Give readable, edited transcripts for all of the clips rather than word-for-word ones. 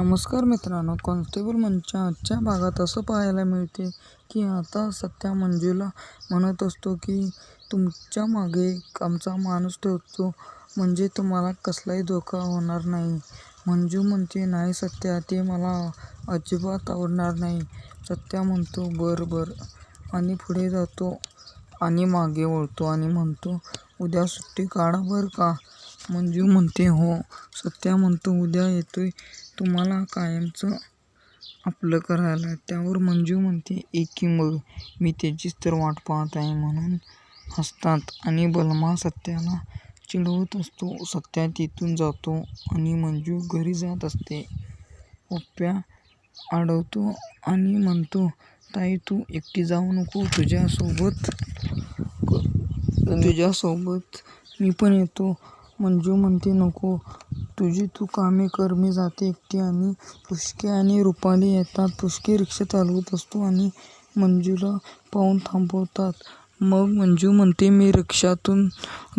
नमस्कार मित्रांनो, कॉन्स्टेबल मंचच्या आजच्या भागात असं पाहायला मिळते की आता सत्या मंजूला म्हणत असतो की तुमच्या मागे एक आमचा माणूस ठेवतो म्हणजे तुम्हाला कसलाही धोका होणार नाही. मंजू म्हणते, नाही सत्या, ते मला अजिबात आवडणार नाही. सत्या म्हणतो, बरं बरं, आणि पुढे जातो आणि मागे वळतो आणि म्हणतो, उद्या सुट्टी काढा बरं का. मंजू म्हणते, हो. सत्या म्हणतो, उद्या येतोय तुम्हाला कायमचं आपलं करायला. त्यावर मंजू म्हणते, एकी मग, मी त्याचीच तर वाट पाहत आहे. म्हणून हसतात आणि बलमा सत्याला चिडवत असतो. सत्या तिथून जातो आणि मंजू घरी जात असते. पप्प्या अडवतो आणि म्हणतो, ताई तू एकटी जाऊ नको, तुझ्यासोबत मी पण येतो. मंजू म्हणते, नको, तुझी तू कामे कर, मी जाते एकटी. आणि पुष्के आणि रुपाली येतात. पुष्के रिक्षा चालवत असतो आणि मंजूला पाहून थांबवतात. मग मंजू म्हणते, मी रिक्षातून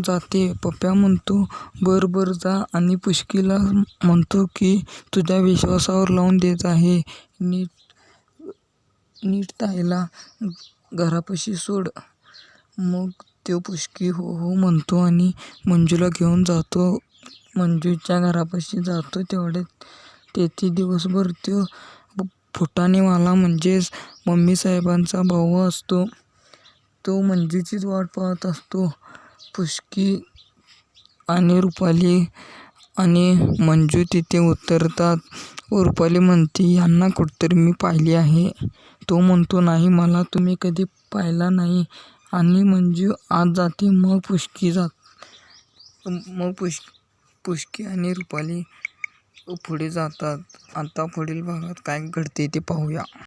जाते. पप्प्या म्हणतो, बरं बरं जा, आणि पुष्कीला म्हणतो की तुझ्या विश्वासावर लावून देत आहे, नीट ताईला घरापाशी सोड. मग तो पुष्की हो हो म्हणतो आणि मंजूला घेऊन जातो. मंजूच्या घरापाशी जातो. तेवढ्यात तेथे दिवसभर तो फुटाणेवाला म्हणजेच मम्मीसाहेबांचा भाऊ असतो. तो मंजूचीच वाट पाहत असतो. पुष्की आणि रुपाली आणि मंजू तिथे उतरतात व रुपाली म्हणते, यांना कुठेतरी मी पाहिले आहे. तो म्हणतो, नाही, मला तुम्ही कधी पाहिला नाही. आणि मंजू आत जाते. मग पुष्की आणि रुपाली पुढे जातात. आता पुढील भागात काय घडते ते पाहूया.